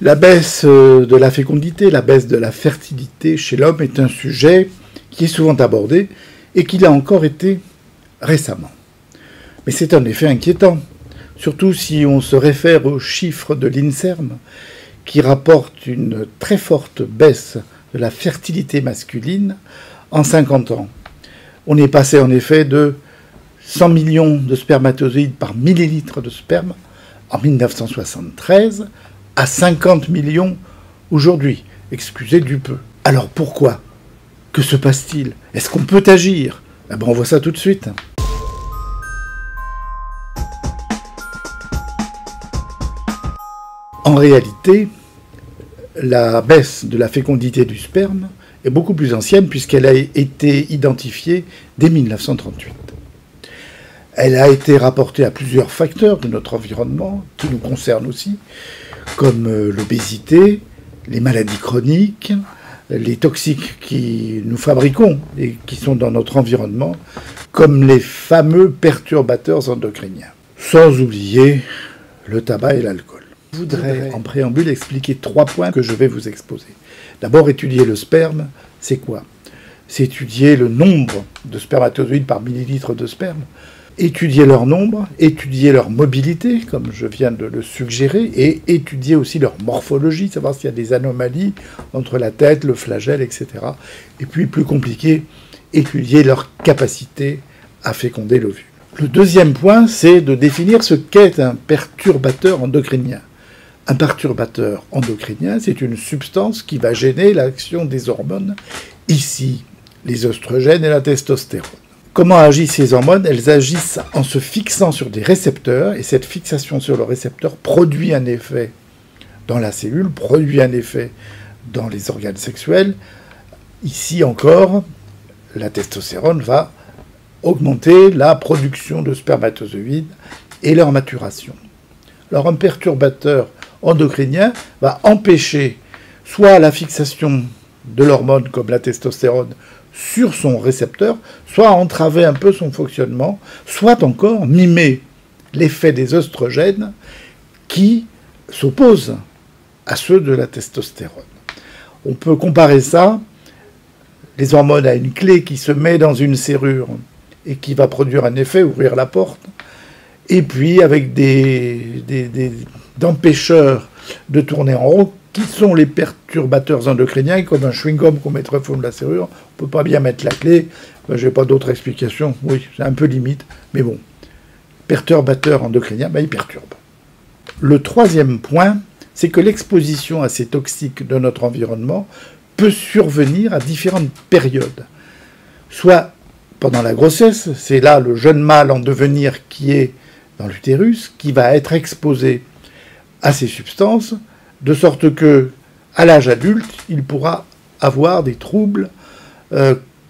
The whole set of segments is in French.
La baisse de la fécondité, la baisse de la fertilité chez l'homme est un sujet qui est souvent abordé et qui l'a encore été récemment. Mais c'est un effet inquiétant, surtout si on se réfère aux chiffres de l'INSERM qui rapportent une très forte baisse de la fertilité masculine en 50 ans. On est passé en effet de 100 millions de spermatozoïdes par millilitre de sperme en 1973 à 50 millions aujourd'hui. Excusez du peu. Alors pourquoi? Que se passe-t-il? Est-ce qu'on peut agir? On voit ça tout de suite. En réalité, la baisse de la fécondité du sperme est beaucoup plus ancienne puisqu'elle a été identifiée dès 1938. Elle a été rapportée à plusieurs facteurs de notre environnement, qui nous concernent aussi, comme l'obésité, les maladies chroniques, les toxiques que nous fabriquons et qui sont dans notre environnement, comme les fameux perturbateurs endocriniens. Sans oublier le tabac et l'alcool. Je voudrais en préambule expliquer 3 points que je vais vous exposer. D'abord, étudier le sperme, c'est quoi? C'est étudier le nombre de spermatozoïdes par millilitre de sperme, étudier leur nombre, étudier leur mobilité, comme je viens de le suggérer, et étudier aussi leur morphologie, savoir s'il y a des anomalies entre la tête, le flagelle, etc. Et puis, plus compliqué, étudier leur capacité à féconder l'ovule. Le deuxième point, c'est de définir ce qu'est un perturbateur endocrinien. Un perturbateur endocrinien, c'est une substance qui va gêner l'action des hormones, ici les oestrogènes et la testostérone. Comment agissent ces hormones? Elles agissent en se fixant sur des récepteurs, et cette fixation sur le récepteur produit un effet dans la cellule, produit un effet dans les organes sexuels. Ici encore, la testostérone va augmenter la production de spermatozoïdes et leur maturation. Alors un perturbateur endocrinien va empêcher soit la fixation de l'hormone comme la testostérone sur son récepteur, soit entraver un peu son fonctionnement, soit encore mimer l'effet des oestrogènes qui s'opposent à ceux de la testostérone. On peut comparer ça, les hormones, à une clé qui se met dans une serrure et qui va produire un effet, ouvrir la porte, et puis avec des empêcheurs de tourner en rond, qui sont les perturbateurs endocriniens, comme un chewing-gum qu'on mettrait au fond de la serrure. On ne peut pas bien mettre la clé. Je n'ai pas d'autre explication. Oui, c'est un peu limite, mais bon. Perturbateur endocrinien, il perturbe. Le troisième point, c'est que l'exposition à ces toxiques de notre environnement peut survenir à différentes périodes. Soit pendant la grossesse, c'est là le jeune mâle en devenir qui est dans l'utérus, qui va être exposé à ces substances, de sorte que, à l'âge adulte, il pourra avoir des troubles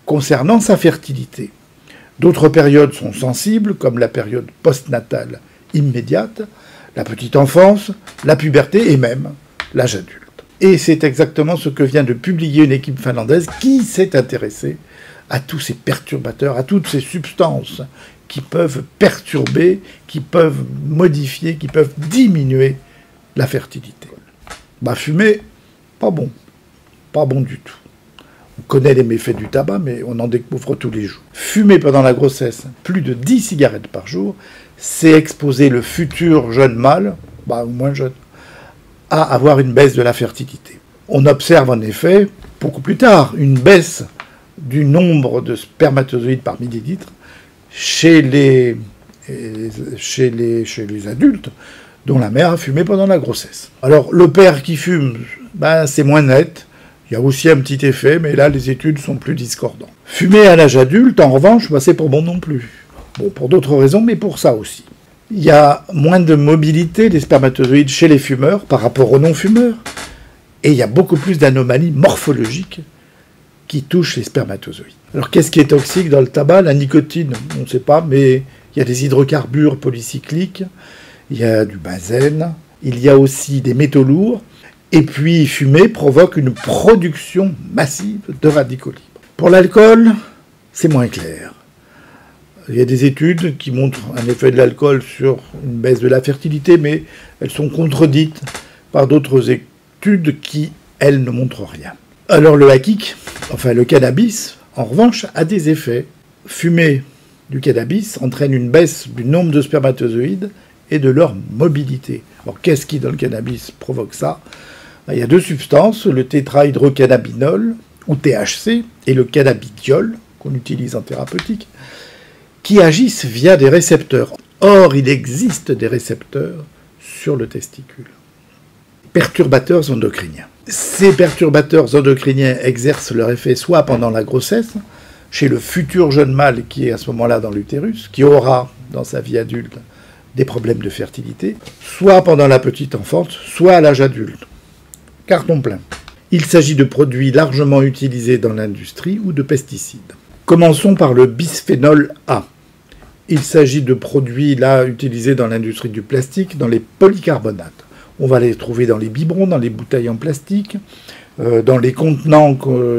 concernant sa fertilité. D'autres périodes sont sensibles, comme la période postnatale immédiate, la petite enfance, la puberté et même l'âge adulte. Et c'est exactement ce que vient de publier une équipe finlandaise qui s'est intéressée à tous ces perturbateurs, à toutes ces substances qui peuvent perturber, qui peuvent modifier, qui peuvent diminuer la fertilité. Fumer, pas bon. Pas bon du tout. On connaît les méfaits du tabac, mais on en découvre tous les jours. Fumer pendant la grossesse, plus de 10 cigarettes par jour, c'est exposer le futur jeune mâle, ou moins jeune, à avoir une baisse de la fertilité. On observe en effet, beaucoup plus tard, une baisse du nombre de spermatozoïdes par millilitre chez les adultes dont la mère a fumé pendant la grossesse. Alors, le père qui fume, c'est moins net. Il y a aussi un petit effet, mais là, les études sont plus discordantes. Fumer à l'âge adulte, en revanche, c'est pas bon non plus. Bon, pour d'autres raisons, mais pour ça aussi. Il y a moins de mobilité des spermatozoïdes chez les fumeurs par rapport aux non-fumeurs. Et il y a beaucoup plus d'anomalies morphologiques qui touchent les spermatozoïdes. Alors, qu'est-ce qui est toxique dans le tabac? La nicotine, on ne sait pas, mais il y a des hydrocarbures polycycliques, il y a du benzène, il y a aussi des métaux lourds, et puis fumer provoque une production massive de radicaux libres. Pour l'alcool, c'est moins clair. Il y a des études qui montrent un effet de l'alcool sur une baisse de la fertilité, mais elles sont contredites par d'autres études qui, elles, ne montrent rien. Alors le hakik, enfin le cannabis, en revanche, a des effets. Fumer du cannabis entraîne une baisse du nombre de spermatozoïdes et de leur mobilité. Alors qu'est-ce qui, dans le cannabis, provoque ça? Il y a deux substances, le tétrahydrocannabinol, ou THC, et le cannabidiol, qu'on utilise en thérapeutique, qui agissent via des récepteurs. Or, il existe des récepteurs sur le testicule. Perturbateurs endocriniens. Ces perturbateurs endocriniens exercent leur effet soit pendant la grossesse, chez le futur jeune mâle qui est à ce moment-là dans l'utérus, qui aura dans sa vie adulte des problèmes de fertilité, soit pendant la petite enfance, soit à l'âge adulte. Carton plein. Il s'agit de produits largement utilisés dans l'industrie ou de pesticides. Commençons par le bisphénol A. Il s'agit de produits là utilisés dans l'industrie du plastique, dans les polycarbonates. On va les trouver dans les biberons, dans les bouteilles en plastique, dans les contenants,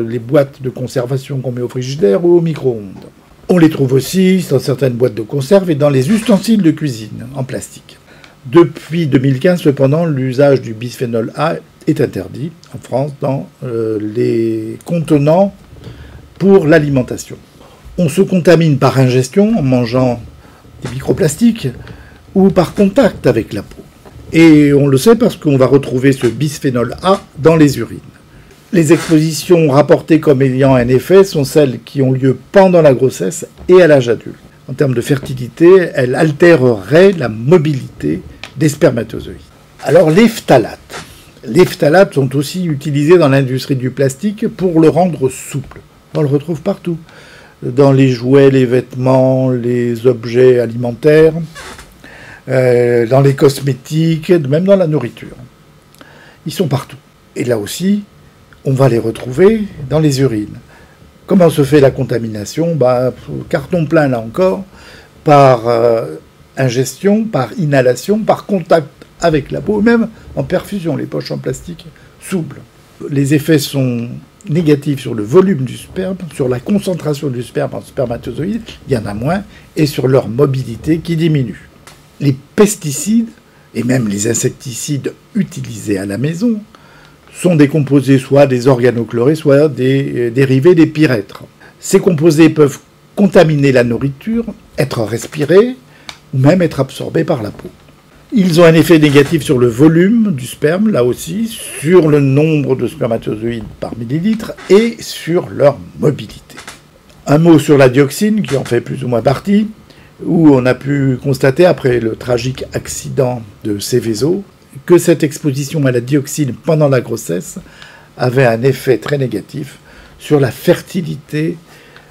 les boîtes de conservation qu'on met au frigidaire ou au micro-ondes. On les trouve aussi dans certaines boîtes de conserve et dans les ustensiles de cuisine en plastique. Depuis 2015, cependant, l'usage du bisphénol A est interdit en France dans les contenants pour l'alimentation. On se contamine par ingestion en mangeant des microplastiques ou par contact avec la peau. Et on le sait parce qu'on va retrouver ce bisphénol A dans les urines. Les expositions rapportées comme ayant un effet sont celles qui ont lieu pendant la grossesse et à l'âge adulte. En termes de fertilité, elles altéreraient la mobilité des spermatozoïdes. Alors les phtalates. Les phtalates sont aussi utilisés dans l'industrie du plastique pour le rendre souple. On le retrouve partout. Dans les jouets, les vêtements, les objets alimentaires, dans les cosmétiques, même dans la nourriture. Ils sont partout. Et là aussi, on va les retrouver dans les urines. Comment se fait la contamination? Carton plein là encore, par ingestion, par inhalation, par contact avec la peau, même en perfusion, les poches en plastique s'oublent. Les effets sont négatifs sur le volume du sperme, sur la concentration du sperme en spermatozoïdes, il y en a moins, et sur leur mobilité qui diminue. Les pesticides, et même les insecticides utilisés à la maison, sont des composés soit des organochlorés, soit des dérivés des pyrètres. Ces composés peuvent contaminer la nourriture, être respirés, ou même être absorbés par la peau. Ils ont un effet négatif sur le volume du sperme, là aussi, sur le nombre de spermatozoïdes par millilitre et sur leur mobilité. Un mot sur la dioxine, qui en fait plus ou moins partie, où on a pu constater, après le tragique accident de Seveso, que cette exposition à la dioxine pendant la grossesse avait un effet très négatif sur la fertilité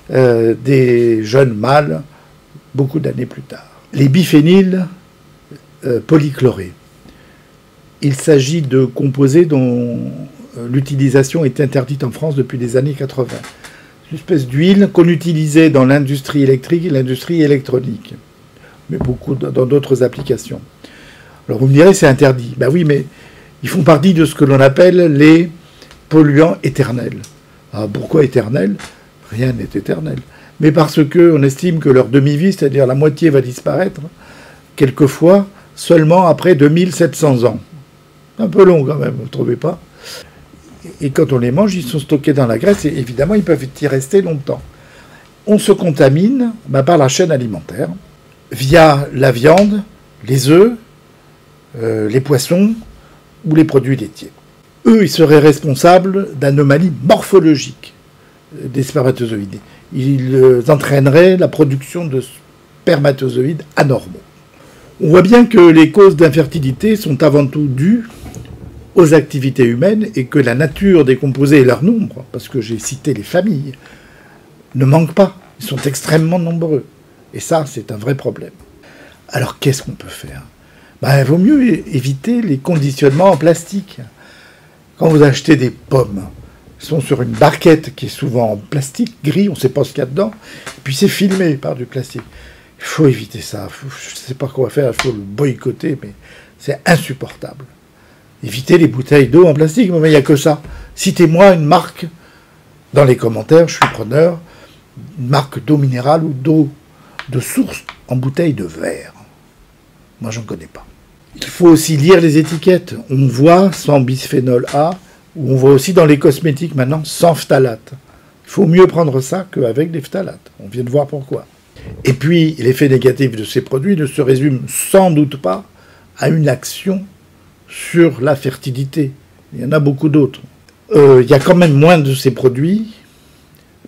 des jeunes mâles beaucoup d'années plus tard. Les biphényls polychlorés. Il s'agit de composés dont l'utilisation est interdite en France depuis les années 80. C'est une espèce d'huile qu'on utilisait dans l'industrie électrique et l'industrie électronique, mais beaucoup dans d'autres applications. Alors vous me direz, c'est interdit. Ben oui, mais ils font partie de ce que l'on appelle les polluants éternels. Alors pourquoi éternels? Rien n'est éternel. Mais parce qu'on estime que leur demi-vie, c'est-à-dire la moitié, va disparaître, quelquefois seulement après 2700 ans. Un peu long quand même, vous ne trouvez pas? Et quand on les mange, ils sont stockés dans la graisse et évidemment, ils peuvent y rester longtemps. On se contamine par la chaîne alimentaire via la viande, les œufs, les poissons ou les produits laitiers. Eux, ils seraient responsables d'anomalies morphologiques des spermatozoïdes. Ils entraîneraient la production de spermatozoïdes anormaux. On voit bien que les causes d'infertilité sont avant tout dues aux activités humaines et que la nature des composés et leur nombre, parce que j'ai cité les familles, ne manquent pas. Ils sont extrêmement nombreux. Et ça, c'est un vrai problème. Alors, qu'est-ce qu'on peut faire? Il vaut mieux éviter les conditionnements en plastique. Quand vous achetez des pommes, elles sont sur une barquette qui est souvent en plastique gris, on ne sait pas ce qu'il y a dedans, et puis c'est filmé par du plastique. Il faut éviter ça. Je ne sais pas quoi faire, il faut le boycotter, mais c'est insupportable. Évitez les bouteilles d'eau en plastique, mais il n'y a que ça. Citez-moi une marque dans les commentaires, je suis preneur, une marque d'eau minérale ou d'eau de source en bouteille de verre. Moi, j'en connais pas. Il faut aussi lire les étiquettes. On voit sans bisphénol A, ou on voit aussi dans les cosmétiques maintenant sans phtalate. Il faut mieux prendre ça qu'avec des phtalates. On vient de voir pourquoi. Et puis, l'effet négatif de ces produits ne se résume sans doute pas à une action sur la fertilité. Il y en a beaucoup d'autres. Il y a quand même moins de ces produits,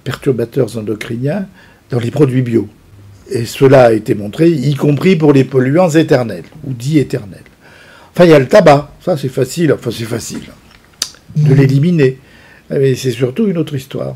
perturbateurs endocriniens, dans les produits bio. Et cela a été montré, y compris pour les polluants éternels, ou dits éternels. Enfin, il y a le tabac, ça c'est facile de l'éliminer. Mais c'est surtout une autre histoire.